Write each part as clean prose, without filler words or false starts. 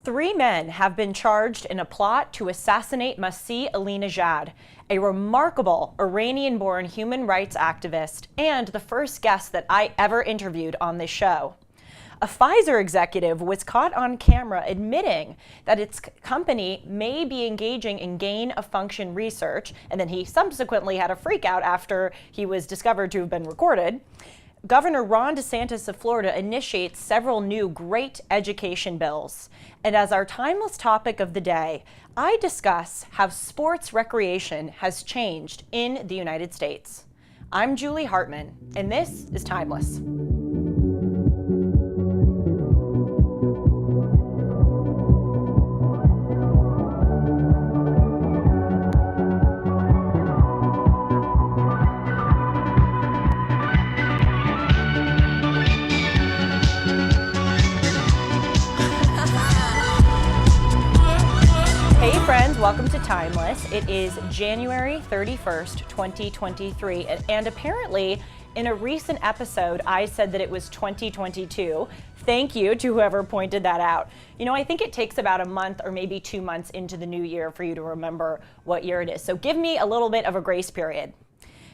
3 men have been charged in a plot to assassinate Masih Alinejad, a remarkable Iranian-born human rights activist and the first guest that I ever interviewed on this show. A Pfizer executive was caught on camera admitting that its company may be engaging in gain-of-function research, and then he subsequently had a freakout after he was discovered to have been recorded. Governor Ron DeSantis of Florida initiates several new great education bills. And as our timeless topic of the day, I discuss how sports recreation has changed in the United States. I'm Julie Hartman, and this is Timeless. Hey friends, welcome to Timeless. It is January 31st, 2023, and apparently in a recent episode I said that it was 2022. Thank you to whoever pointed that out. You know, I think it takes about a month or maybe 2 months into the new year for you to remember what year it is. So give me a little bit of a grace period.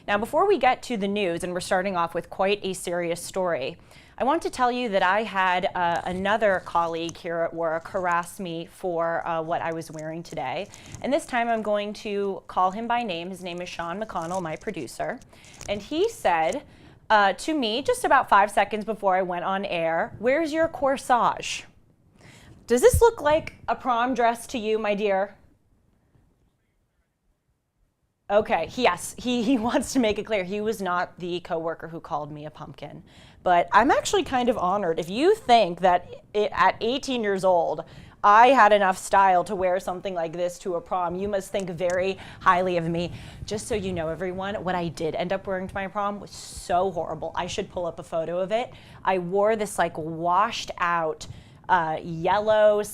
Now, before we get to the news, and we're starting off with quite a serious story, I want to tell you that I had another colleague here at work harass me for what I was wearing today. And this time I'm going to call him by name. His name is Sean McConnell, my producer. And he said to me just about 5 seconds before I went on air, "Where's your corsage?" Does this look like a prom dress to you, my dear? Okay, yes, he wants to make it clear he was not the coworker who called me a pumpkin. But I'm actually kind of honored. If you think that at 18 years old, I had enough style to wear something like this to a prom, you must think very highly of me. Just so you know, everyone, what I did end up wearing to my prom was so horrible. I should pull up a photo of it. I wore this like washed out yellow/nude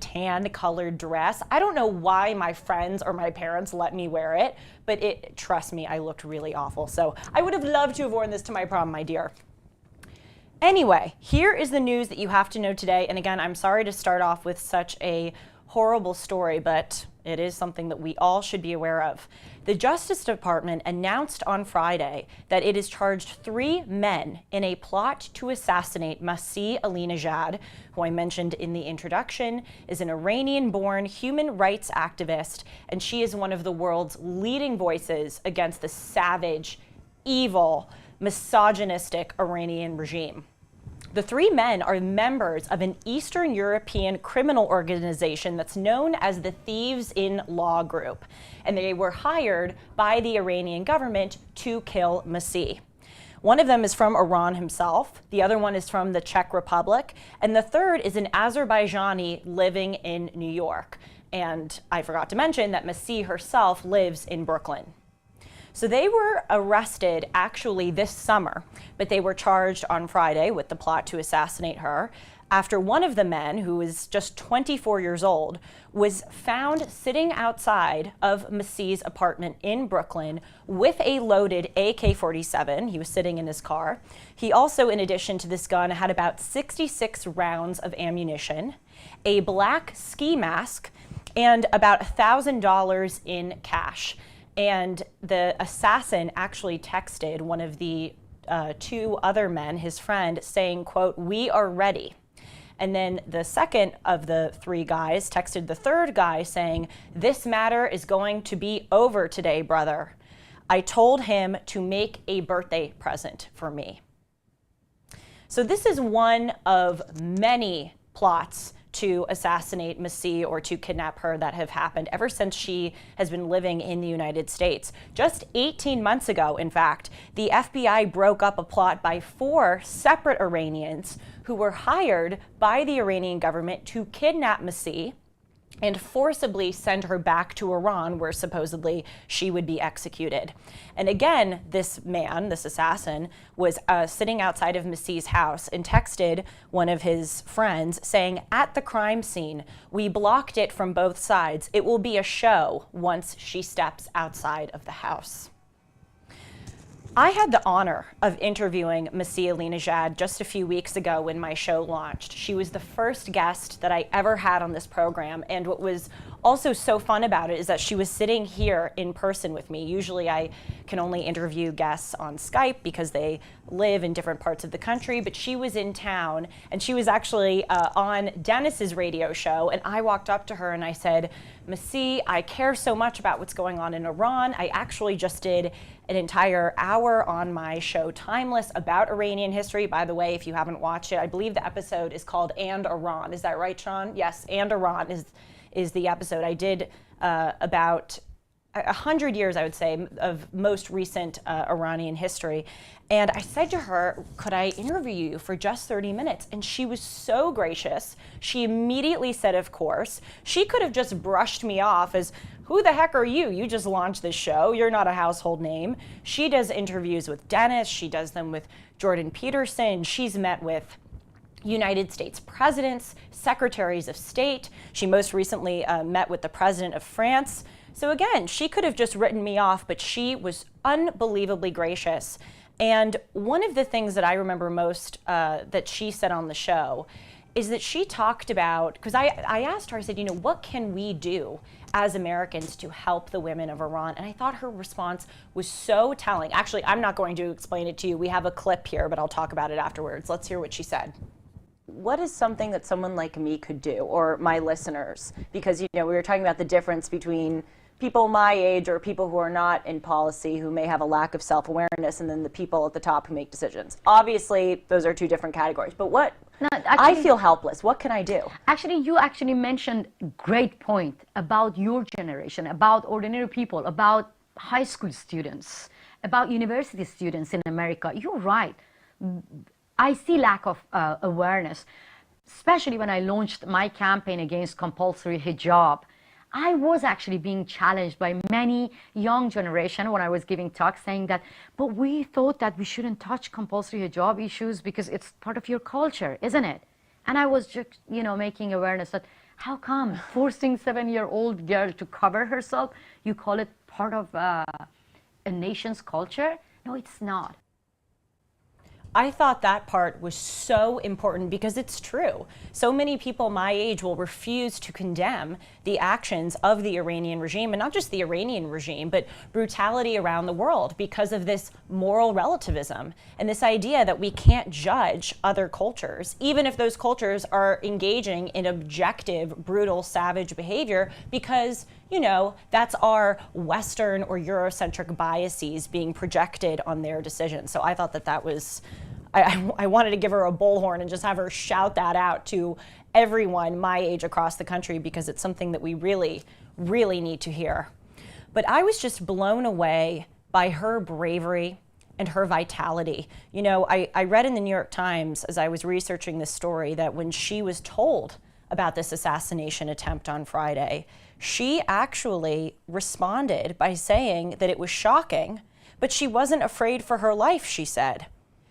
tan colored dress. I don't know why my friends or my parents let me wear it, but trust me, I looked really awful. So I would have loved to have worn this to my prom, my dear. Anyway, here is the news that you have to know today. And again, I'm sorry to start off with such a horrible story, but it is something that we all should be aware of. The Justice Department announced on Friday that it has charged 3 men in a plot to assassinate Masih Alinejad, who I mentioned in the introduction, is an Iranian-born human rights activist, and she is one of the world's leading voices against the savage, evil, misogynistic Iranian regime. The 3 men are members of an Eastern European criminal organization that's known as the Thieves in Law Group, and they were hired by the Iranian government to kill Masih. One of them is from Iran himself, the other one is from the Czech Republic, and the third is an Azerbaijani living in New York. And I forgot to mention that Masih herself lives in Brooklyn. So they were arrested actually this summer, but they were charged on Friday with the plot to assassinate her after one of the men, who is just 24 years old, was found sitting outside of Masih's apartment in Brooklyn with a loaded AK-47. He was sitting in his car. He also, in addition to this gun, had about 66 rounds of ammunition, a black ski mask, and about $1,000 in cash. And the assassin actually texted one of the 2 other men, his friend, saying, quote, "We are ready." And then the second of the 3 guys texted the third guy saying, "This matter is going to be over today, brother. I told him to make a birthday present for me." So this is one of many plots to assassinate Masih or to kidnap her that have happened ever since she has been living in the United States. Just 18 months ago, in fact, the FBI broke up a plot by 4 separate Iranians who were hired by the Iranian government to kidnap Masih and forcibly send her back to Iran, where supposedly she would be executed. And again, this man, this assassin, was sitting outside of Masih's house and texted one of his friends saying, "At the crime scene, we blocked it from both sides. It will be a show once she steps outside of the house." I had the honor of interviewing Masih Alinejad just a few weeks ago when my show launched. She was the first guest that I ever had on this program, and what was also so fun about it is that she was sitting here in person with me. Usually I can only interview guests on Skype because they live in different parts of the country, but she was in town, and she was actually on Dennis's radio show, and I walked up to her and I said, Masih, I care so much about what's going on in Iran. I actually just did an entire hour on my show Timeless about Iranian history. By the way, if you haven't watched it, I believe the episode is called And Iran. Is that right, Sean? Yes, And Iran is the episode. I did about 100 years, I would say, of most recent Iranian history. And I said to her, could I interview you for just 30 minutes? And she was so gracious. She immediately said, of course. She could have just brushed me off as, who the heck are you? You just launched this show. You're not a household name. She does interviews with Dennis. She does them with Jordan Peterson. She's met with United States presidents, secretaries of state. She most recently met with the president of France. So again, she could have just written me off, but she was unbelievably gracious. And one of the things that I remember most that she said on the show is that she talked about, because I asked her, I said, you know, what can we do as Americans to help the women of Iran? And I thought her response was so telling. Actually, I'm not going to explain it to you. We have a clip here, but I'll talk about it afterwards. Let's hear what she said. What is something that someone like me could do, or my listeners? Because, you know, we were talking about the difference between people my age or people who are not in policy who may have a lack of self-awareness, and then the people at the top who make decisions. Obviously, those are two different categories. But what, no, actually, I feel helpless. What can I do? Actually, you actually mentioned a great point about your generation, about ordinary people, about high school students, about university students in America. You're right. I see lack of awareness, especially when I launched my campaign against compulsory hijab. I was actually being challenged by many young generation when I was giving talks saying that, but we thought that we shouldn't touch compulsory hijab issues because it's part of your culture, isn't it? And I was just, you know, making awareness that how come forcing 7-year-old girl to cover herself, you call it part of a nation's culture? No, it's not. I thought that part was so important because it's true. So many people my age will refuse to condemn the actions of the Iranian regime, and not just the Iranian regime, but brutality around the world because of this moral relativism and this idea that we can't judge other cultures, even if those cultures are engaging in objective, brutal, savage behavior, because, you know, that's our Western or Eurocentric biases being projected on their decisions. So I thought that that was, I wanted to give her a bullhorn and just have her shout that out to everyone my age across the country, because it's something that we really, really need to hear. But I was just blown away by her bravery and her vitality. You know, I read in the New York Times as I was researching this story that when she was told about this assassination attempt on Friday, she actually responded by saying that it was shocking, but she wasn't afraid for her life, she said.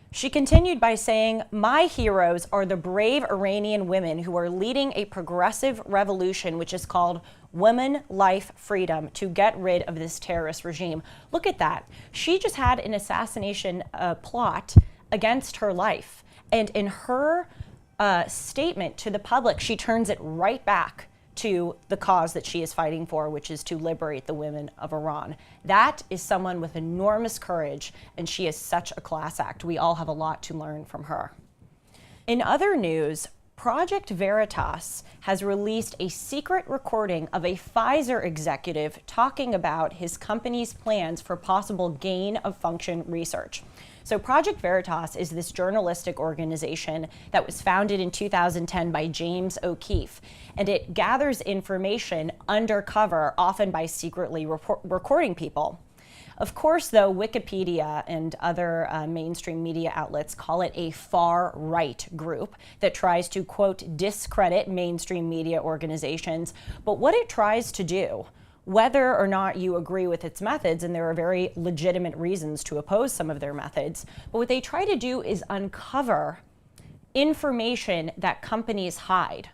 She continued by saying, my heroes are the brave Iranian women who are leading a progressive revolution which is called Women, Life, Freedom, to get rid of this terrorist regime. Look at that. She just had an assassination plot against her life. And in her statement to the public, she turns it right back to the cause that she is fighting for, which is to liberate the women of Iran. That is someone with enormous courage, and she is such a class act. We all have a lot to learn from her. In other news, Project Veritas has released a secret recording of a Pfizer executive talking about his company's plans for possible gain-of-function research. So Project Veritas is this journalistic organization that was founded in 2010 by James O'Keefe, and it gathers information undercover, often by secretly recording people. Of course, though, Wikipedia and other mainstream media outlets call it a far-right group that tries to, quote, discredit mainstream media organizations. But what it tries to do, whether or not you agree with its methods, and there are very legitimate reasons to oppose some of their methods, but what they try to do is uncover information that companies hide,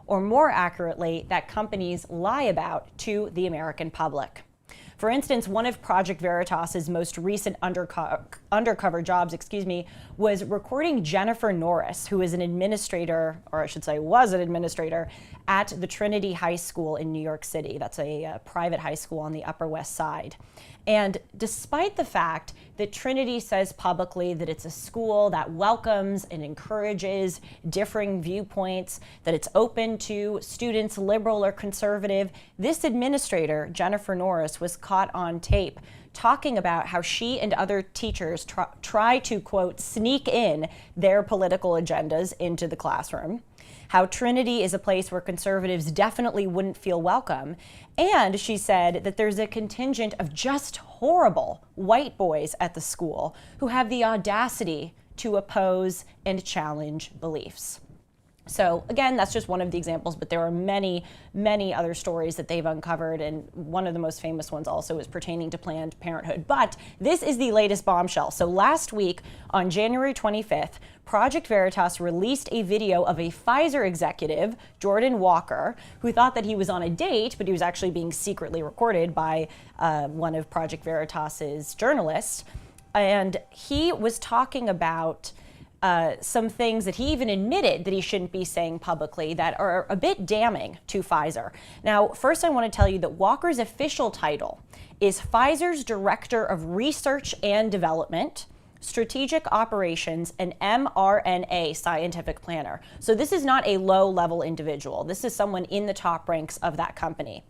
or more accurately, that companies lie about to the American public. For instance, one of Project Veritas's most recent undercover jobs, was recording Jennifer Norris, who is an administrator, or I should say was an administrator, at the Trinity High School in New York City. That's a private high school on the Upper West Side. And despite the fact that Trinity says publicly that it's a school that welcomes and encourages differing viewpoints, that it's open to students, liberal or conservative, this administrator, Jennifer Norris, was caught on tape talking about how she and other teachers try to, quote, sneak in their political agendas into the classroom, how Trinity is a place where conservatives definitely wouldn't feel welcome. And she said that there's a contingent of just horrible white boys at the school who have the audacity to oppose and challenge beliefs. So again, that's just one of the examples, but there are many, many other stories that they've uncovered, and one of the most famous ones also is pertaining to Planned Parenthood. But this is the latest bombshell. So last week, on January 25th, Project Veritas released a video of a Pfizer executive, Jordan Walker, who thought that he was on a date, but he was actually being secretly recorded by one of Project Veritas's journalists. And he was talking about some things that he even admitted that he shouldn't be saying publicly that are a bit damning to Pfizer. Now, first I want to tell you that Walker's official title is Pfizer's Director of Research and Development, Strategic Operations, and mRNA Scientific Planner. So this is not a low-level individual. This is someone in the top ranks of that company.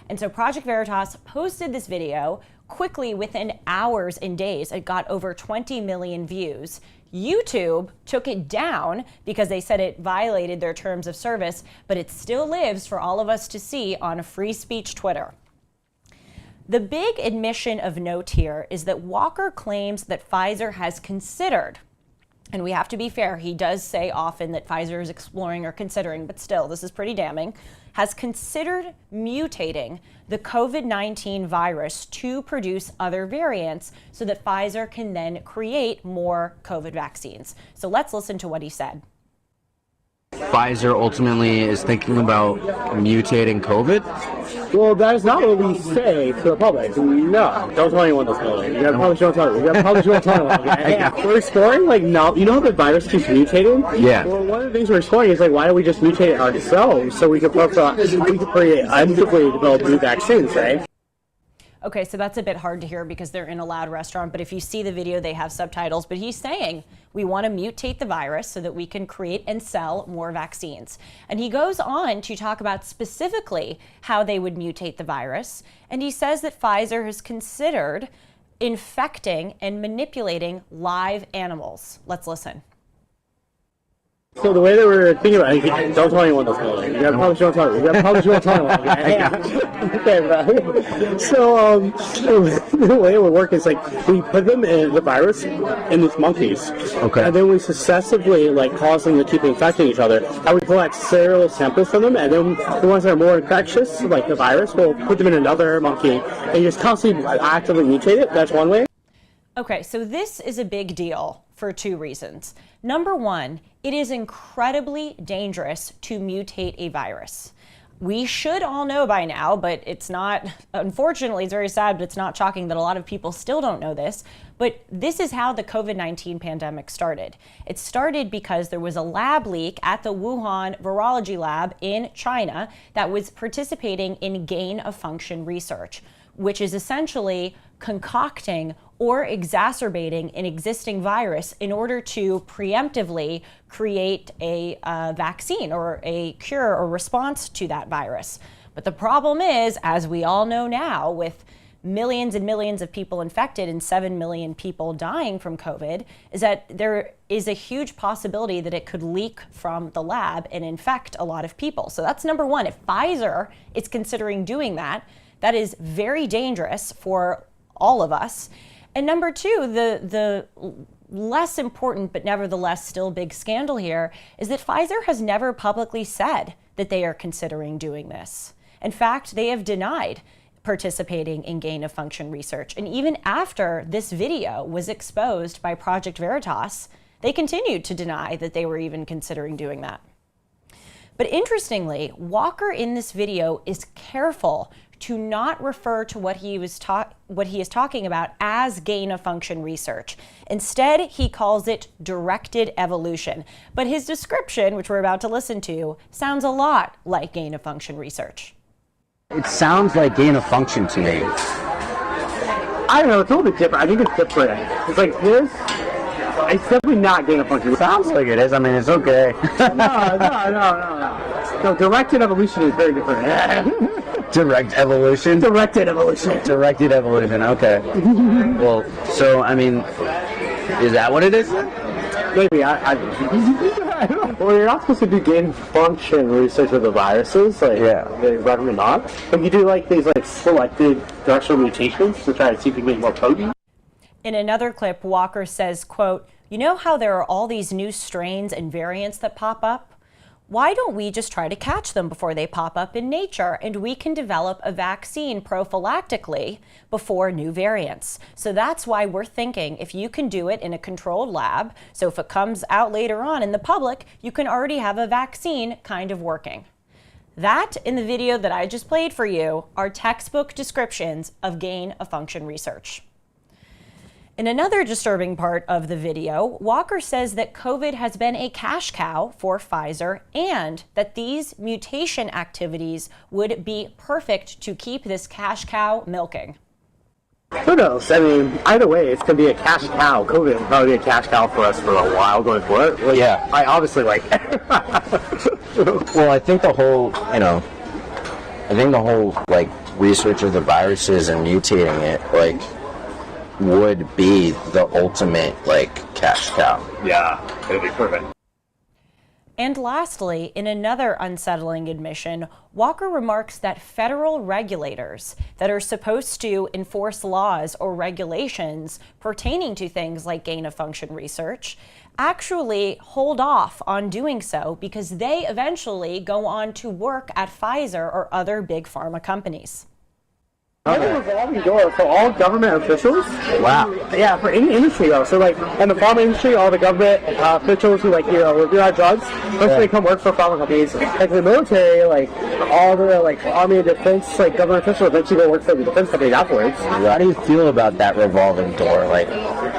And so Project Veritas posted this video quickly within hours and days. It got over 20 million views. YouTube took it down because they said it violated their terms of service, but it still lives for all of us to see on free speech Twitter. The big admission of note here is that Walker claims that Pfizer has considered, and we have to be fair, he does say often that Pfizer is exploring or considering, but still, this is pretty damning, has considered mutating the COVID-19 virus to produce other variants so that Pfizer can then create more COVID vaccines. So let's listen to what he said. Pfizer ultimately is thinking about mutating COVID? Well, that is not what we say to the public. No, don't tell anyone this. You probably shouldn't tell anyone. You probably shouldn't tell anyone. Okay? We're exploring, like, now, you know how the virus keeps mutating? Yeah. Well, one of the things we're exploring is, like, why don't we just mutate it ourselves so we can create undisciplined develop new vaccines, right? Okay, so that's a bit hard to hear because they're in a loud restaurant, but if you see the video, they have subtitles. But he's saying we want to mutate the virus so that we can create and sell more vaccines. And he goes on to talk about specifically how they would mutate the virus. And he says that Pfizer has considered infecting and manipulating live animals. Let's listen. So the way that we're thinking about it, don't tell anyone this. You probably shouldn't tell anyone. You probably shouldn't tell anyone. Okay, bro. So the way it would work is, like, we put them in the virus in these monkeys. Okay. And then we successively, like, cause them to keep infecting each other. And we collect serial samples from them, and then the ones that are more infectious, like the virus, we'll put them in another monkey and just constantly actively mutate it. That's one way. Okay, so this is a big deal for two reasons. Number one, it is incredibly dangerous to mutate a virus. We should all know by now, but it's not, unfortunately, it's very sad, but it's not shocking that a lot of people still don't know this. But this is how the COVID-19 pandemic started. It started because there was a lab leak at the Wuhan Virology Lab in China that was participating in gain-of-function research, which is essentially concocting or exacerbating an existing virus in order to preemptively create a vaccine or a cure or response to that virus. But the problem is, as we all know now, with millions and millions of people infected and 7 million people dying from COVID, is that there is a huge possibility that it could leak from the lab and infect a lot of people. So that's number one. If Pfizer is considering doing that, that is very dangerous for all of us. And number two, the less important but nevertheless still big scandal here is that Pfizer has never publicly said that they are considering doing this. In fact, they have denied participating in gain-of-function research. And even after this video was exposed by Project Veritas, they continued to deny that they were even considering doing that. But interestingly, Walker in this video is careful to not refer to what he is talking about as gain-of-function research. Instead, he calls it directed evolution. But his description, which we're about to listen to, sounds a lot like gain-of-function research. It sounds like gain of function to me. I don't know, it's a little bit different. I think it's different. It's like this. It's definitely not gain of function. Sounds like it is. I mean, it's okay. No, directed evolution is very different. Direct evolution? Directed evolution. Directed evolution, okay. Well, so, I mean, is that what it is? Maybe, well, you're not supposed to do gain function research with the viruses, like the government not. But you do like these like selected directional mutations to try to see if you can make more potent. In another clip, Walker says, quote, "You know how there are all these new strains and variants that pop up? Why don't we just try to catch them before they pop up in nature, and we can develop a vaccine prophylactically before new variants? So that's why we're thinking if you can do it in a controlled lab, so if it comes out later on in the public, you can already have a vaccine kind of working." That, in the video that I just played for you, are textbook descriptions of gain-of-function research. In another disturbing part of the video, Walker says that COVID has been a cash cow for Pfizer and that these mutation activities would be perfect to keep this cash cow milking. Who knows? I mean, either way, it's going to be a cash cow. COVID will probably be a cash cow for us for a while going forward. Like, Yeah. I obviously like Well, I think the whole, like, research of the viruses and mutating it, like, would be the ultimate, like, cash cow. Yeah, it'll be perfect. And lastly, in another unsettling admission, Walker remarks that federal regulators that are supposed to enforce laws or regulations pertaining to things like gain-of-function research actually hold off on doing so because they eventually go on to work at Pfizer or other big pharma companies. It's a revolving door for all government officials. Wow. Yeah, for any industry though. So like in the pharma industry, all the government officials who like review our drugs, once they come work for pharma companies. Like the military, like all the like army and defense like government officials eventually go work for the defense companies afterwards. How do you feel about that revolving door? Like,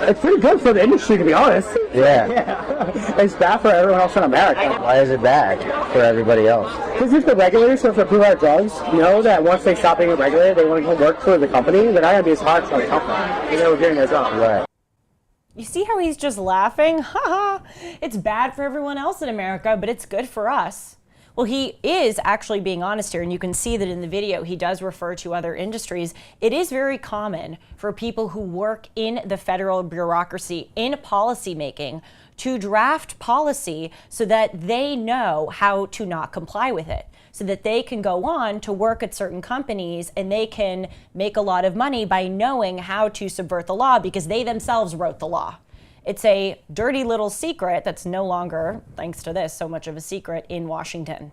It's pretty good for the industry to be honest. yeah. It's bad for everyone else in America. Why is it bad for everybody else? Because if the regulators who have to approve our drugs know that once they stop being regulated, they want to go work for the company, they're not going to be as hard for the company. You know, we're doing their job. Right. You see how he's just laughing? Haha, it's bad for everyone else in America, but it's good for us. Well, he is actually being honest here, and you can see that in the video he does refer to other industries. It is very common for people who work in the federal bureaucracy in policy making to draft policy so that they know how to not comply with it, so that they can go on to work at certain companies and they can make a lot of money by knowing how to subvert the law because they themselves wrote the law. It's a dirty little secret that's no longer, thanks to this, so much of a secret in Washington.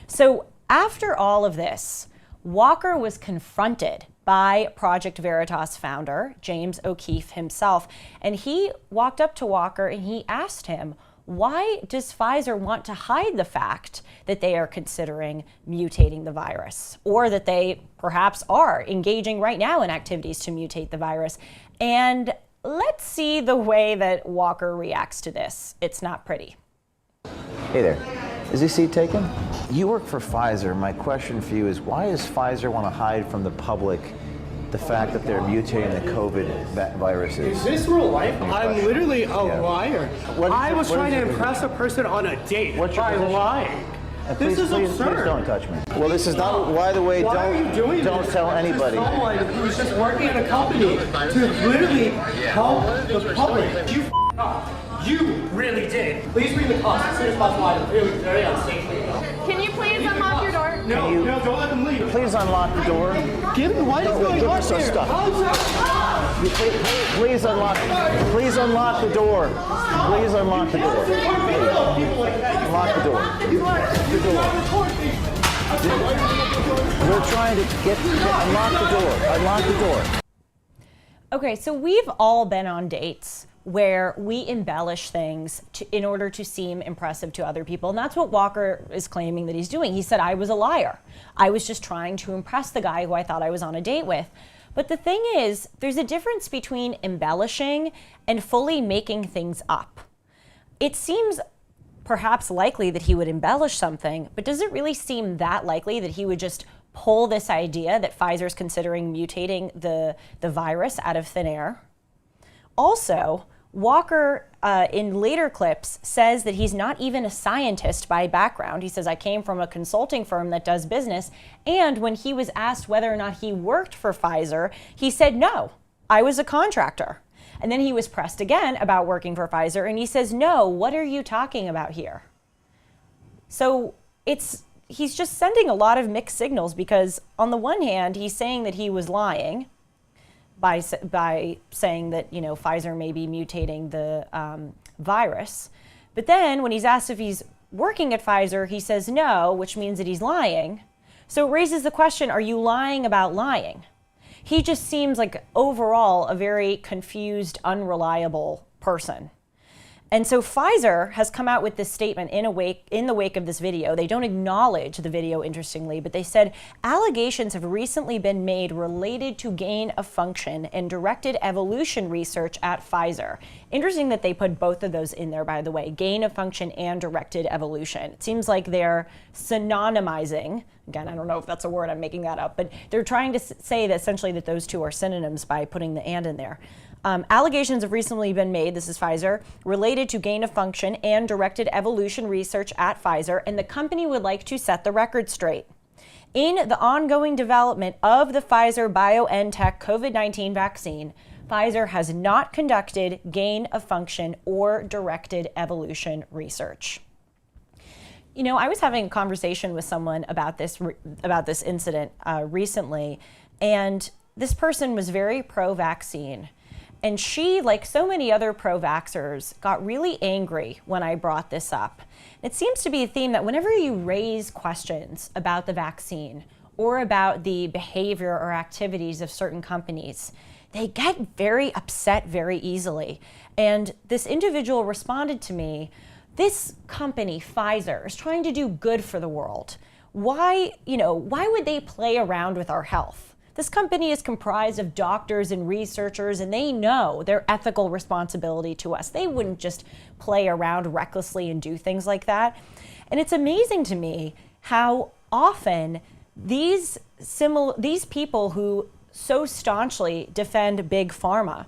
So after all of this, Walker was confronted by Project Veritas founder James O'Keefe himself, and he walked up to Walker and he asked him, why does Pfizer want to hide the fact that they are considering mutating the virus, or that they perhaps are engaging right now in activities to mutate the virus? And let's see the way that Walker reacts to this. It's not pretty. Hey there. Is this seat taken? You work for Pfizer. My question for you is, why does Pfizer want to hide from the public the fact that they're mutating the COVID viruses? Is this real life? I'm literally a liar. I was trying to impress a person on a date by lying. This is absurd. Please don't touch me. Well, this is not. By the way, Why are you doing don't this? tell anybody. This is someone who's just working at a company to literally help the public. You f***ed up. You really did. Please read the cost as soon as possible. I'm really very unsafe. Can you please unlock your door? No, no, don't let them leave. Please unlock the door. Give me, what is going give on us our here? stuff. How's that? Please unlock. Please unlock the door. Please unlock the door. Unlock the door. The door. We're trying to unlock the door. Unlock the door. Okay, so we've all been on dates where we embellish things in order to seem impressive to other people. And that's what Walker is claiming that he's doing. He said, I was a liar. I was just trying to impress the guy who I thought I was on a date with. But the thing is, there's a difference between embellishing and fully making things up. It seems perhaps likely that he would embellish something, but does it really seem that likely that he would just pull this idea that Pfizer's considering mutating the virus out of thin air? Also, Walker, in later clips, says that he's not even a scientist by background. He says, I came from a consulting firm that does business. And when he was asked whether or not he worked for Pfizer, he said, no, I was a contractor. And then he was pressed again about working for Pfizer, and he says, no, what are you talking about here? So he's just sending a lot of mixed signals, because on the one hand, he's saying that he was lying by saying that, you know, Pfizer may be mutating the virus. But then when he's asked if he's working at Pfizer, he says no, which means that he's lying. So it raises the question, are you lying about lying? He just seems like overall a very confused, unreliable person. And so Pfizer has come out with this statement in the wake of this video. They don't acknowledge the video, interestingly, but they said allegations have recently been made related to gain of function and directed evolution research at Pfizer. Interesting that they put both of those in there, by the way, gain of function and directed evolution. It seems like they're synonymizing. Again, I don't know if that's a word, I'm making that up, but they're trying to say that essentially that those two are synonyms by putting the and in there. Allegations have recently been made, this is Pfizer, related to gain of function and directed evolution research at Pfizer, and the company would like to set the record straight. In the ongoing development of the Pfizer-BioNTech COVID-19 vaccine, Pfizer has not conducted gain of function or directed evolution research. You know, I was having a conversation with someone about this incident recently, and this person was very pro-vaccine. And she, like so many other pro-vaxxers, got really angry when I brought this up. It seems to be a theme that whenever you raise questions about the vaccine or about the behavior or activities of certain companies, they get very upset very easily. And this individual responded to me, this company, Pfizer, is trying to do good for the world. Why would they play around with our health? This company is comprised of doctors and researchers, and they know their ethical responsibility to us. They wouldn't just play around recklessly and do things like that. And it's amazing to me how often these people who so staunchly defend big pharma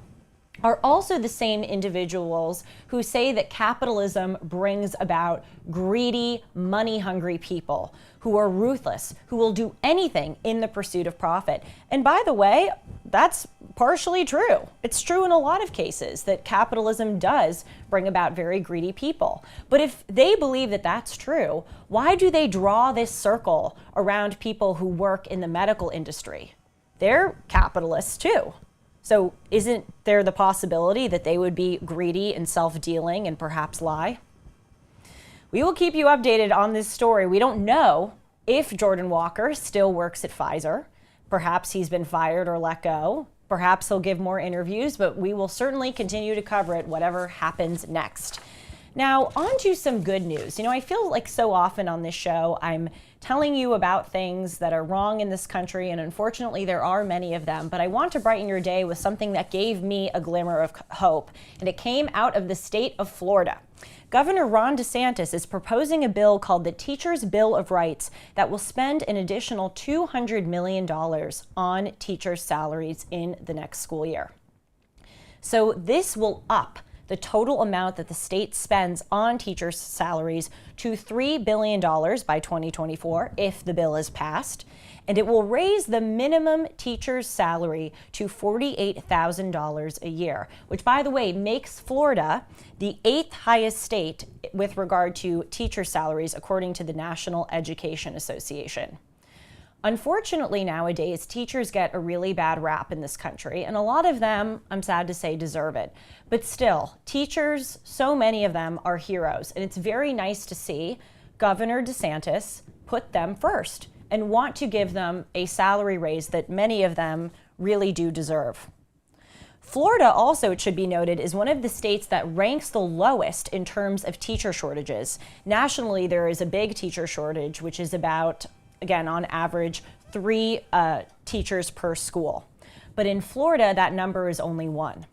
are also the same individuals who say that capitalism brings about greedy, money-hungry people who are ruthless, who will do anything in the pursuit of profit. And by the way, that's partially true. It's true in a lot of cases that capitalism does bring about very greedy people. But if they believe that that's true, why do they draw this circle around people who work in the medical industry? They're capitalists too. So isn't there the possibility that they would be greedy and self-dealing and perhaps lie? We will keep you updated on this story. We don't know if Jordan Walker still works at Pfizer. Perhaps he's been fired or let go. Perhaps he'll give more interviews, but we will certainly continue to cover it, whatever happens next. Now, on to some good news. You know, I feel like so often on this show, I'm telling you about things that are wrong in this country, and unfortunately there are many of them, but I want to brighten your day with something that gave me a glimmer of hope, and it came out of the state of Florida. Governor Ron DeSantis is proposing a bill called the Teachers' Bill of Rights that will spend an additional $200 million on teachers' salaries in the next school year. So this will up the total amount that the state spends on teachers' salaries to $3 billion by 2024 if the bill is passed, and it will raise the minimum teacher's salary to $48,000 a year, which, by the way, makes Florida the 8th highest state with regard to teacher salaries, according to the National Education Association. Unfortunately, nowadays, teachers get a really bad rap in this country, and a lot of them, I'm sad to say, deserve it. But still, teachers, so many of them are heroes, and it's very nice to see Governor DeSantis put them first and want to give them a salary raise that many of them really do deserve. Florida also, it should be noted, is one of the states that ranks the lowest in terms of teacher shortages. Nationally, there is a big teacher shortage, which is about, again, on average, 3 teachers per school. But in Florida, that number is only 1.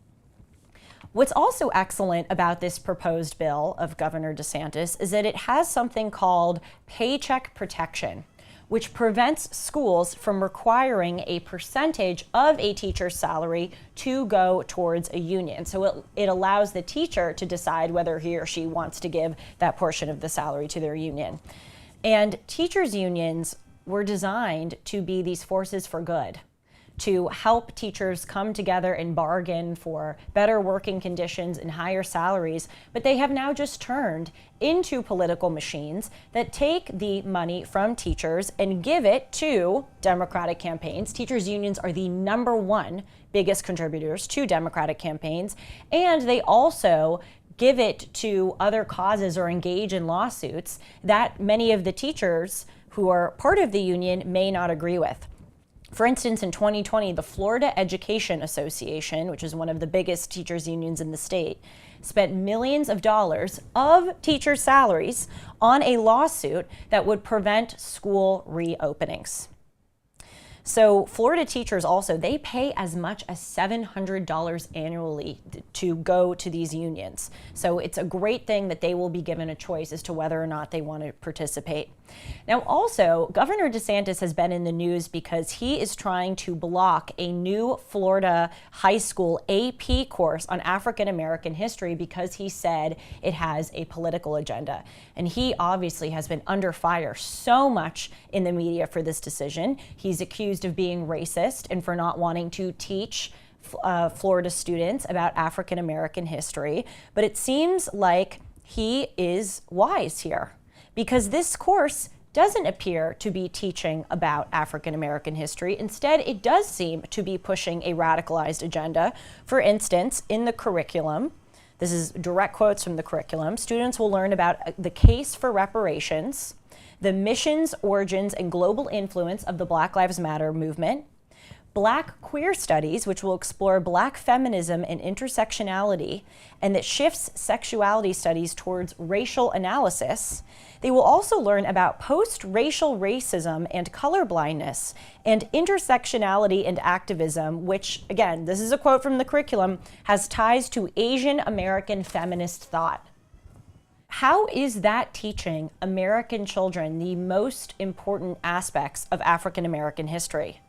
What's also excellent about this proposed bill of Governor DeSantis is that it has something called paycheck protection, which prevents schools from requiring a percentage of a teacher's salary to go towards a union. So it allows the teacher to decide whether he or she wants to give that portion of the salary to their union. And teachers' unions were designed to be these forces for good, to help teachers come together and bargain for better working conditions and higher salaries, but they have now just turned into political machines that take the money from teachers and give it to Democratic campaigns. Teachers' unions are the #1 biggest contributors to Democratic campaigns, and they also give it to other causes or engage in lawsuits that many of the teachers who are part of the union may not agree with. For instance, in 2020, the Florida Education Association, which is one of the biggest teachers' unions in the state, spent millions of dollars of teachers' salaries on a lawsuit that would prevent school reopenings. So Florida teachers also, they pay as much as $700 annually to go to these unions. So it's a great thing that they will be given a choice as to whether or not they want to participate. Now also, Governor DeSantis has been in the news because he is trying to block a new Florida high school AP course on African American history because he said it has a political agenda. And he obviously has been under fire so much in the media for this decision. He's accused of being racist and for not wanting to teach Florida students about African American history. But it seems like he is wise here, because this course doesn't appear to be teaching about African American history. Instead, it does seem to be pushing a radicalized agenda. For instance, in the curriculum, this is direct quotes from the curriculum, students will learn about the case for reparations, the missions, origins, and global influence of the Black Lives Matter movement, Black queer studies, which will explore Black feminism and intersectionality, and that shifts sexuality studies towards racial analysis. They will also learn about post-racial racism and colorblindness, and intersectionality and activism, which, again, this is a quote from the curriculum, has ties to Asian American feminist thought. How is that teaching American children the most important aspects of African American history?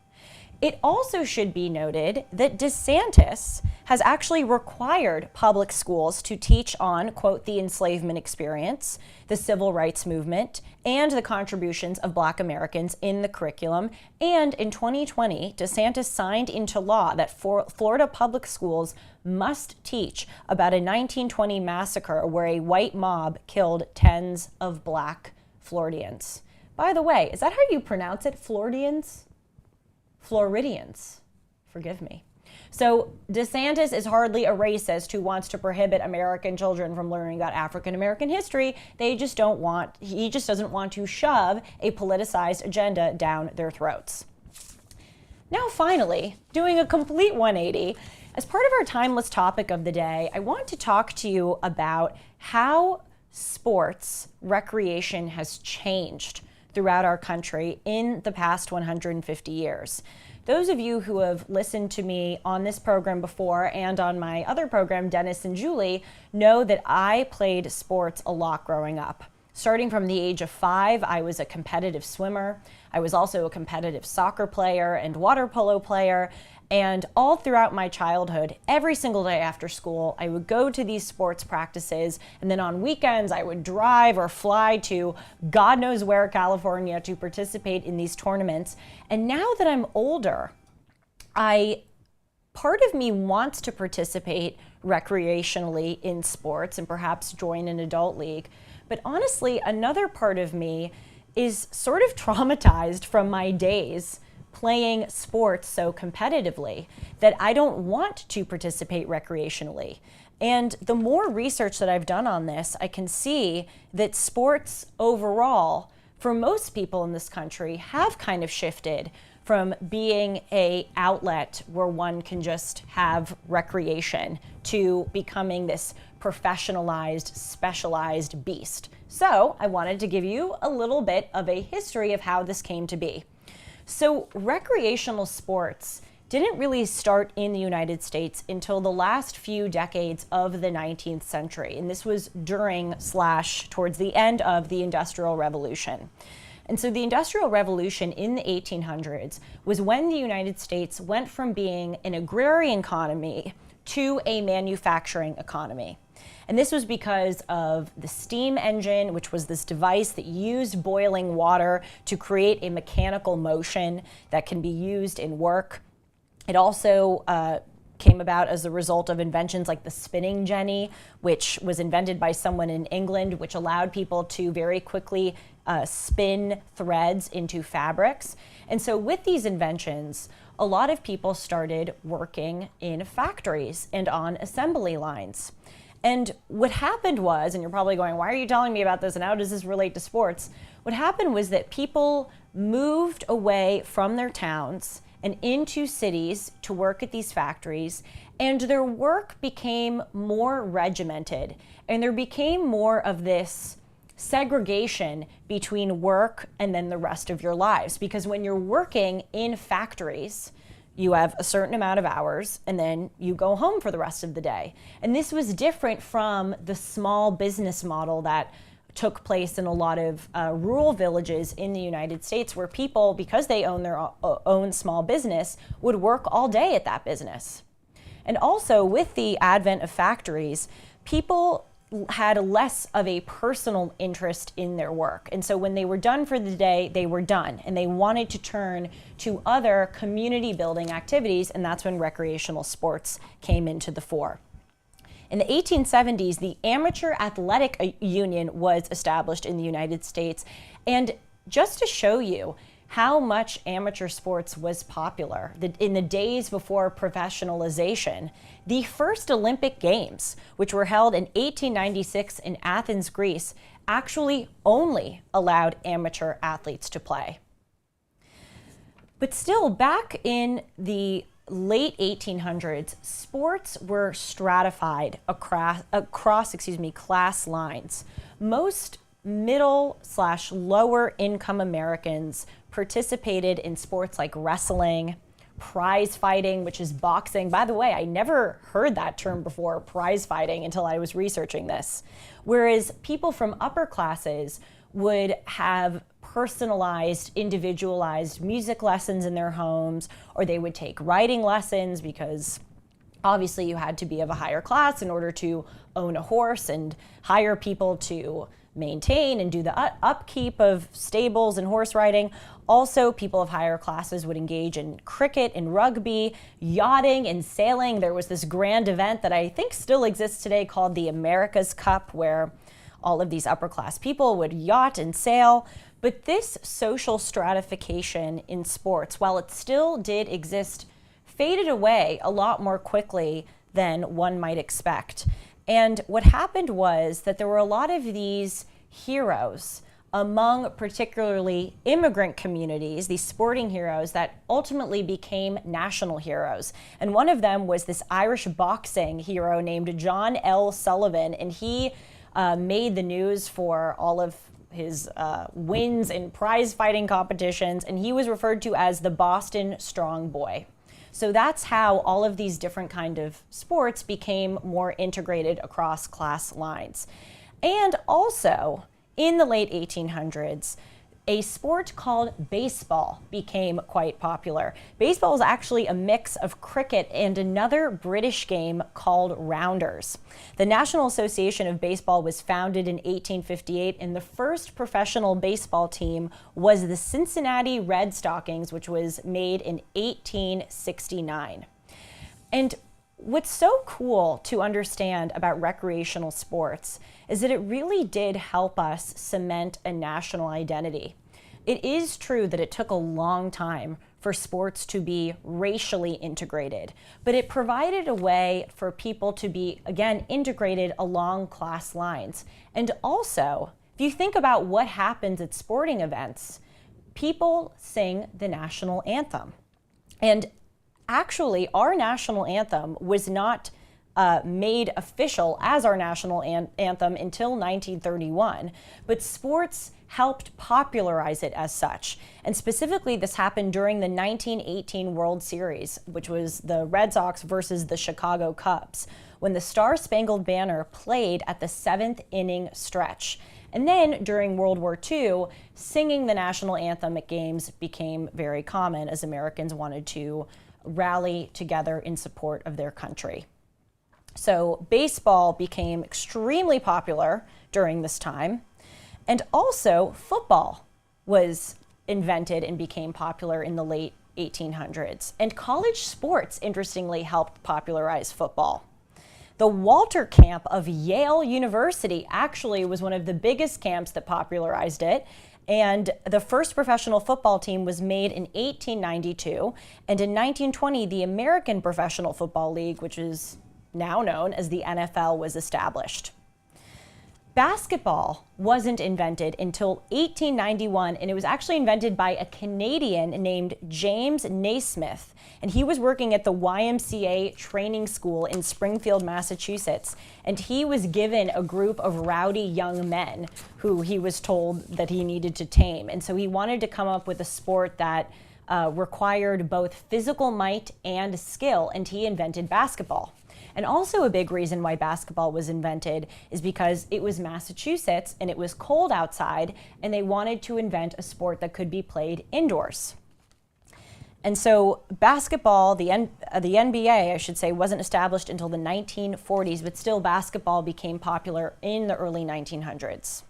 It also should be noted that DeSantis has actually required public schools to teach on, quote, the enslavement experience, the civil rights movement, and the contributions of Black Americans in the curriculum. And in 2020, DeSantis signed into law that Florida public schools must teach about a 1920 massacre where a white mob killed tens of Black Floridians. By the way, is that how you pronounce it? Floridians? Floridians, forgive me. So DeSantis is hardly a racist who wants to prohibit American children from learning about African American history. He just doesn't want to shove a politicized agenda down their throats. Now finally, doing a complete 180, as part of our timeless topic of the day, I want to talk to you about how sports recreation has changed throughout our country in the past 150 years. Those of you who have listened to me on this program before and on my other program, Dennis and Julie, know that I played sports a lot growing up. Starting from the age of 5, I was a competitive swimmer. I was also a competitive soccer player and water polo player. And all throughout my childhood, every single day after school, I would go to these sports practices, and then on weekends I would drive or fly to God knows where, California, to participate in these tournaments. And now that I'm older, part of me wants to participate recreationally in sports and perhaps join an adult league. But honestly, another part of me is sort of traumatized from my days playing sports so competitively that I don't want to participate recreationally. And the more research that I've done on this, I can see that sports overall for most people in this country, have kind of shifted from being an outlet where one can just have recreation to becoming this professionalized, specialized beast. So I wanted to give you a little bit of a history of how this came to be. So recreational sports didn't really start in the United States until the last few decades of the 19th century. And this was during / towards the end of the Industrial Revolution. And so the Industrial Revolution in the 1800s was when the United States went from being an agrarian economy to a manufacturing economy. And this was because of the steam engine, which was this device that used boiling water to create a mechanical motion that can be used in work. It also came about as a result of inventions like the spinning jenny, which was invented by someone in England, which allowed people to very quickly spin threads into fabrics. And so with these inventions, a lot of people started working in factories and on assembly lines. And what happened was, and you're probably going, why are you telling me about this and how does this relate to sports? What happened was that people moved away from their towns and into cities to work at these factories, and their work became more regimented, and there became more of this segregation between work and then the rest of your lives. Because when you're working in factories, you have a certain amount of hours and then you go home for the rest of the day. And this was different from the small business model that took place in a lot of rural villages in the United States, where people, because they own their own small business, would work all day at that business. And also with the advent of factories, people had less of a personal interest in their work. And so when they were done for the day, they were done. And they wanted to turn to other community building activities, and that's when recreational sports came into the fore. In the 1870s, the Amateur Athletic Union was established in the United States. And just to show you how much amateur sports was popular, in the days before professionalization, the first Olympic Games, which were held in 1896 in Athens, Greece, actually only allowed amateur athletes to play. But still, back in the late 1800s, sports were stratified across class lines. Most middle/lower income Americans participated in sports like wrestling, prize fighting, which is boxing. By the way, I never heard that term before, prize fighting, until I was researching this. Whereas people from upper classes would have personalized, individualized music lessons in their homes, or they would take writing lessons because obviously you had to be of a higher class in order to own a horse and hire people to maintain and do the upkeep of stables and horse riding. Also, people of higher classes would engage in cricket and rugby, yachting and sailing. There was this grand event that I think still exists today called the America's Cup, where all of these upper class people would yacht and sail. But this social stratification in sports, while it still did exist, faded away a lot more quickly than one might expect. And what happened was that there were a lot of these heroes among particularly immigrant communities, these sporting heroes that ultimately became national heroes. And one of them was this Irish boxing hero named John L. Sullivan, and he made the news for all of his wins in prize fighting competitions, and he was referred to as the Boston Strong Boy. So that's how all of these different kind of sports became more integrated across class lines. And also, in the late 1800s, a sport called baseball became quite popular. Baseball is actually a mix of cricket and another British game called rounders. The National Association of Baseball was founded in 1858, and the first professional baseball team was the Cincinnati Red Stockings, which was made in 1869. And what's so cool to understand about recreational sports is that it really did help us cement a national identity. It is true that it took a long time for sports to be racially integrated, but it provided a way for people to be, again, integrated along class lines. And also, If you think about what happens at sporting events, people sing the national anthem. And actually, our national anthem was not made official as our national anthem until 1931, but sports helped popularize it as such. And specifically, this happened during the 1918 World Series, which was the Red Sox versus the Chicago Cubs, when the Star-Spangled Banner played at the 7th inning stretch. And then during World War II, singing the national anthem at games became very common as Americans wanted to rally together in support of their country. So baseball became extremely popular during this time. And also football was invented and became popular in the late 1800s. And college sports, interestingly, helped popularize football. The Walter Camp of Yale University actually was one of the biggest camps that popularized it. And the first professional football team was made in 1892. And in 1920, the American Professional Football League, which is now known as the NFL, was established. Basketball wasn't invented until 1891, and it was actually invented by a Canadian named James Naismith. And he was working at the YMCA training school in Springfield, Massachusetts. And he was given a group of rowdy young men who he was told that he needed to tame. And so he wanted to come up with a sport that required both physical might and skill, and he invented basketball. And also a big reason why basketball was invented is because it was Massachusetts and it was cold outside, and they wanted to invent a sport that could be played indoors. And so basketball, the NBA, I should say, wasn't established until the 1940s, but still basketball became popular in the early 1900s.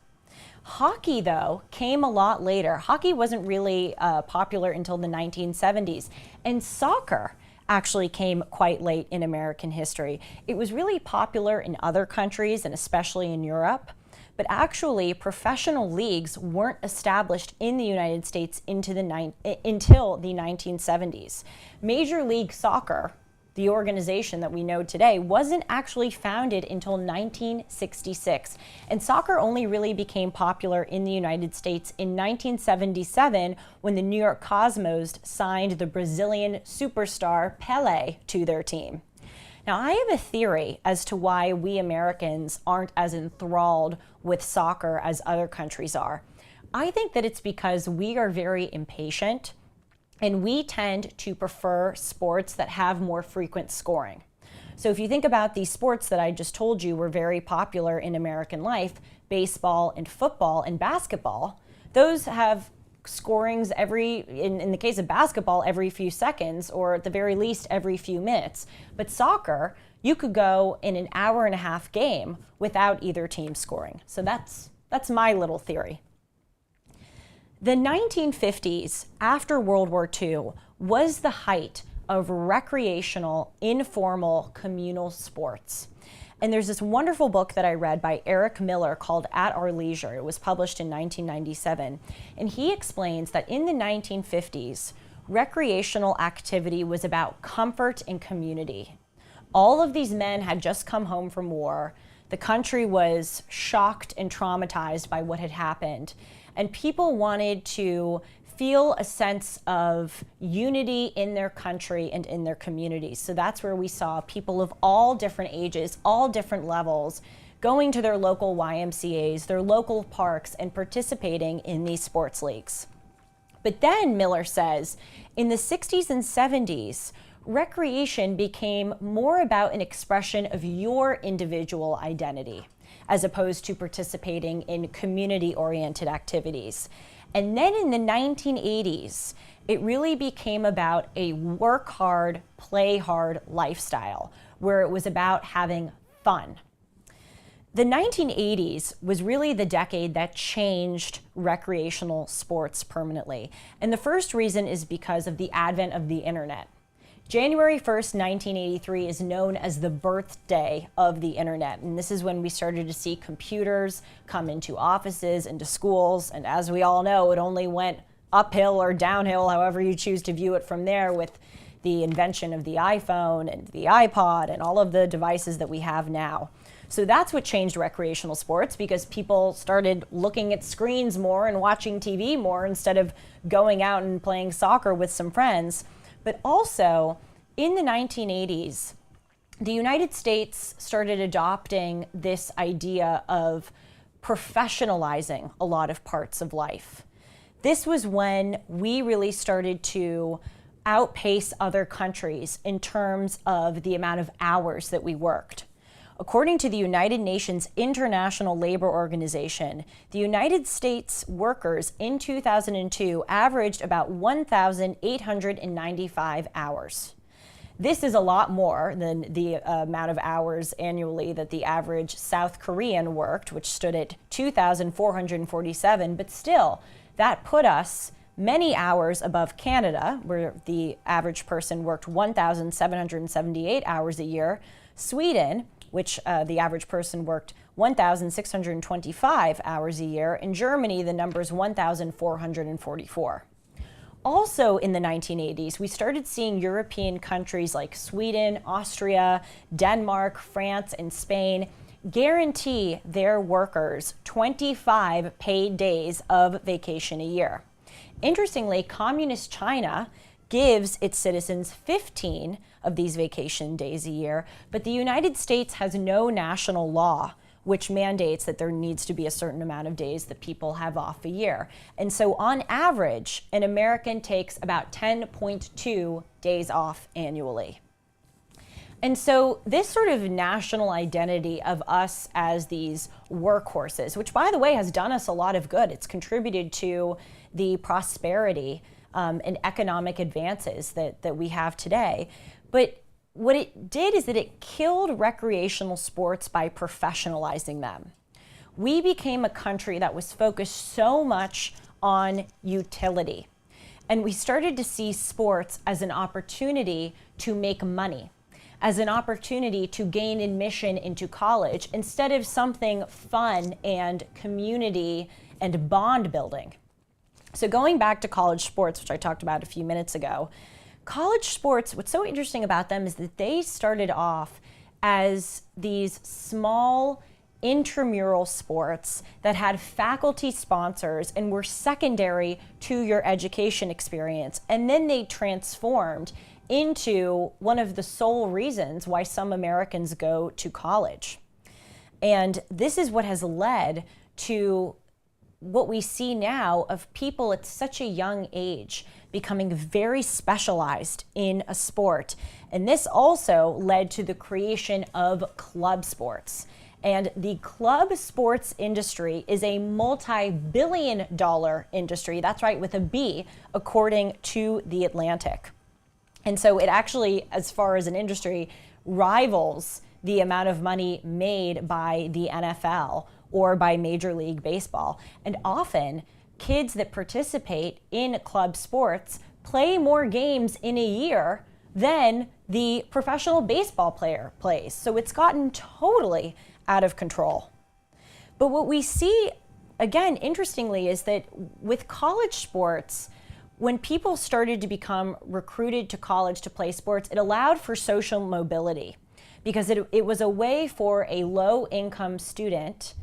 Hockey, though, came a lot later. Hockey wasn't really popular until the 1970s. And soccer actually came quite late in American history. It was really popular in other countries and especially in Europe, but actually professional leagues weren't established in the United States until the 1970s. Major League Soccer, the organization that we know today, wasn't actually founded until 1966. And soccer only really became popular in the United States in 1977 when the New York Cosmos signed the Brazilian superstar Pelé to their team. Now, I have a theory as to why we Americans aren't as enthralled with soccer as other countries are. I think that it's because we are very impatient, and we tend to prefer sports that have more frequent scoring. So if you think about these sports that I just told you were very popular in American life, baseball and football and basketball, those have scorings in the case of basketball, every few seconds, or at the very least every few minutes. But soccer, you could go in an hour-and-a-half game without either team scoring. So that's my little theory. The 1950s, after World War II, was the height of recreational, informal, communal sports. And there's this wonderful book that I read by Eric Miller called At Our Leisure. It was published in 1997. And he explains that in the 1950s, recreational activity was about comfort and community. All of these men had just come home from war. The country was shocked and traumatized by what had happened. And people wanted to feel a sense of unity in their country and in their communities. So that's where we saw people of all different ages, all different levels, going to their local YMCAs, their local parks, and participating in these sports leagues. But then, Miller says, in the 60s and 70s, recreation became more about an expression of your individual identity, as opposed to participating in community-oriented activities. And then in the 1980s, it really became about a work hard, play hard lifestyle, where it was about having fun. The 1980s was really the decade that changed recreational sports permanently. And the first reason is because of the advent of the internet. January 1st, 1983 is known as the birthday of the internet. And this is when we started to see computers come into offices, into schools. And as we all know, it only went uphill or downhill, however you choose to view it from there, with the invention of the iPhone and the iPod and all of the devices that we have now. So that's what changed recreational sports, because people started looking at screens more and watching TV more instead of going out and playing soccer with some friends. But also, in the 1980s, the United States started adopting this idea of professionalizing a lot of parts of life. This was when we really started to outpace other countries in terms of the amount of hours that we worked. According to the United Nations International Labor Organization, the United States workers in 2002 averaged about 1,895 hours. This is a lot more than the amount of hours annually that the average South Korean worked, which stood at 2,447, but still, that put us many hours above Canada, where the average person worked 1,778 hours a year, Sweden, which the average person worked 1,625 hours a year. In Germany, the number is 1,444. Also in the 1980s, we started seeing European countries like Sweden, Austria, Denmark, France, and Spain guarantee their workers 25 paid days of vacation a year. Interestingly, Communist China gives its citizens 15 of these vacation days a year, but the United States has no national law which mandates that there needs to be a certain amount of days that people have off a year. And so on average, an American takes about 10.2 days off annually. And so this sort of national identity of us as these workhorses, which by the way has done us a lot of good, it's contributed to the prosperity and economic advances that we have today. But what it did is that it killed recreational sports by professionalizing them. We became a country that was focused so much on utility. And we started to see sports as an opportunity to make money, as an opportunity to gain admission into college, instead of something fun and community and bond building. So going back to college sports, which I talked about a few minutes ago, college sports, what's so interesting about them is that they started off as these small intramural sports that had faculty sponsors and were secondary to your education experience. And then they transformed into one of the sole reasons why some Americans go to college. And this is what has led to what we see now of people at such a young age becoming very specialized in a sport. And this also led to the creation of club sports. And the club sports industry is a multi-billion-dollar industry, that's right, with a B, according to The Atlantic. And so it actually, as far as an industry, rivals the amount of money made by the NFL or by Major League Baseball. And often, kids that participate in club sports play more games in a year than the professional baseball player plays. So it's gotten totally out of control. But what we see, again, interestingly, is that with college sports, when people started to become recruited to college to play sports, it allowed for social mobility, because it was a way for a low-income student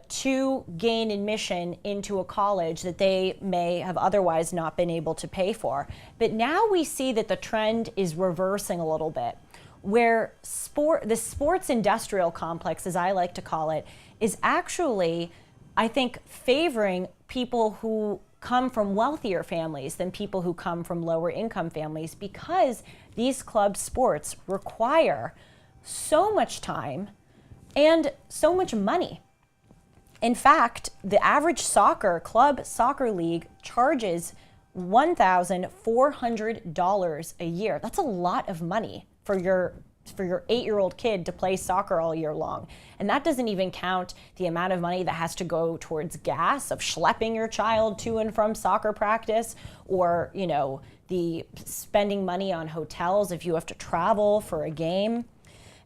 to gain admission into a college that they may have otherwise not been able to pay for. But now we see that the trend is reversing a little bit, where the sports industrial complex, as I like to call it, is actually, I think, favoring people who come from wealthier families than people who come from lower income families, because these club sports require so much time and so much money. In fact, the average club soccer league charges $1,400 a year. That's a lot of money for your 8-year-old kid to play soccer all year long. And that doesn't even count the amount of money that has to go towards gas of schlepping your child to and from soccer practice, or, the spending money on hotels if you have to travel for a game.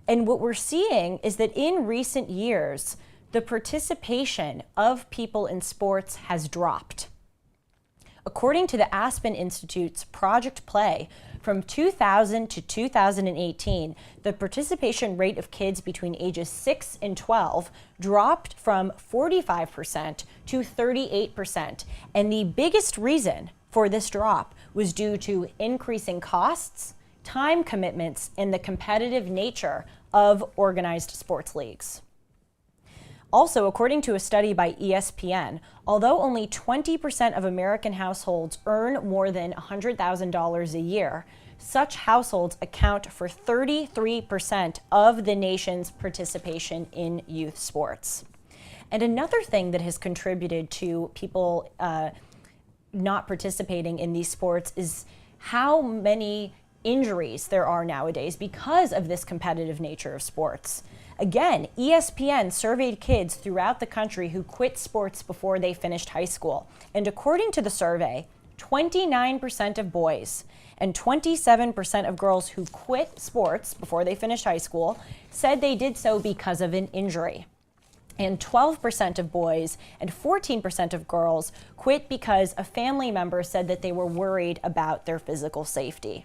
And what we're seeing is that in recent years, the participation of people in sports has dropped. According to the Aspen Institute's Project Play, from 2000 to 2018, the participation rate of kids between ages 6 and 12 dropped from 45% to 38%. And the biggest reason for this drop was due to increasing costs, time commitments, and the competitive nature of organized sports leagues. Also, according to a study by ESPN, although only 20% of American households earn more than $100,000 a year, such households account for 33% of the nation's participation in youth sports. And another thing that has contributed to people not participating in these sports is how many injuries there are nowadays because of this competitive nature of sports. Again, ESPN surveyed kids throughout the country who quit sports before they finished high school. And according to the survey, 29% of boys and 27% of girls who quit sports before they finished high school said they did so because of an injury. And 12% of boys and 14% of girls quit because a family member said that they were worried about their physical safety.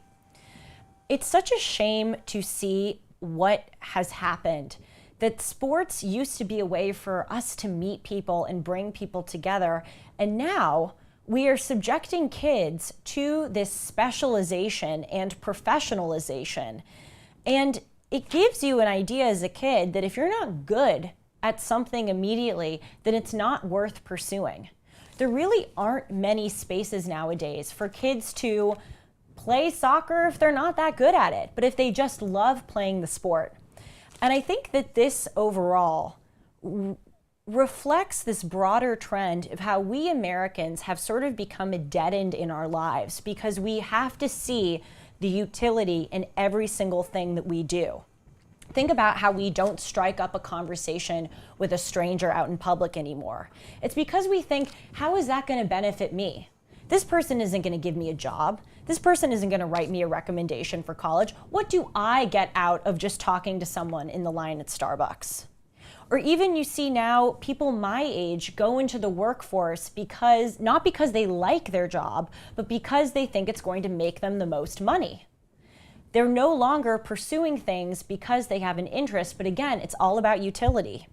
It's such a shame to see what has happened, that sports used to be a way for us to meet people and bring people together, and now we are subjecting kids to this specialization and professionalization. And it gives you an idea as a kid that if you're not good at something immediately, then it's not worth pursuing. There really aren't many spaces nowadays for kids to play soccer if they're not that good at it, but if they just love playing the sport. And I think that this overall reflects this broader trend of how we Americans have sort of become a dead end in our lives because we have to see the utility in every single thing that we do. Think about how we don't strike up a conversation with a stranger out in public anymore. It's because we think, how is that going to benefit me? This person isn't going to give me a job. This person isn't going to write me a recommendation for college. What do I get out of just talking to someone in the line at Starbucks? Or even you see now people my age go into the workforce because, not because they like their job, but because they think it's going to make them the most money. They're no longer pursuing things because they have an interest, but again, it's all about utility.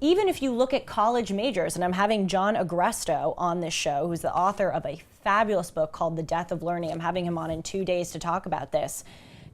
Even if you look at college majors, and I'm having John Agresto on this show, who's the author of a fabulous book called The Death of Learning. I'm having him on in 2 days to talk about this.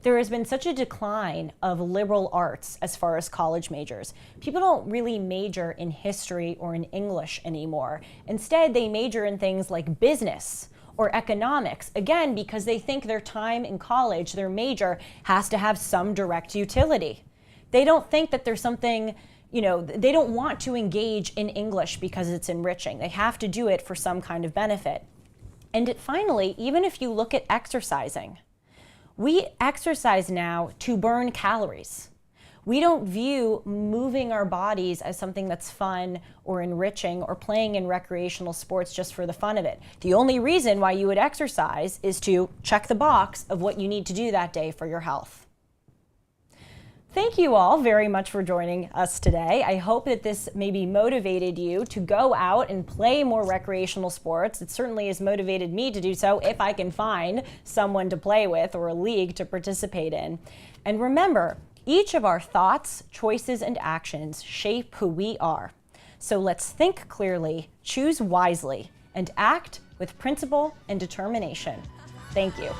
There has been such a decline of liberal arts as far as college majors. People don't really major in history or in English anymore. Instead, they major in things like business or economics, again, because they think their time in college, their major, has to have some direct utility. They don't think that there's something, they don't want to engage in English because it's enriching. They have to do it for some kind of benefit. And finally, even if you look at exercising, we exercise now to burn calories. We don't view moving our bodies as something that's fun or enriching or playing in recreational sports just for the fun of it. The only reason why you would exercise is to check the box of what you need to do that day for your health. Thank you all very much for joining us today. I hope that this maybe motivated you to go out and play more recreational sports. It certainly has motivated me to do so if I can find someone to play with or a league to participate in. And remember, each of our thoughts, choices, and actions shape who we are. So let's think clearly, choose wisely, and act with principle and determination. Thank you.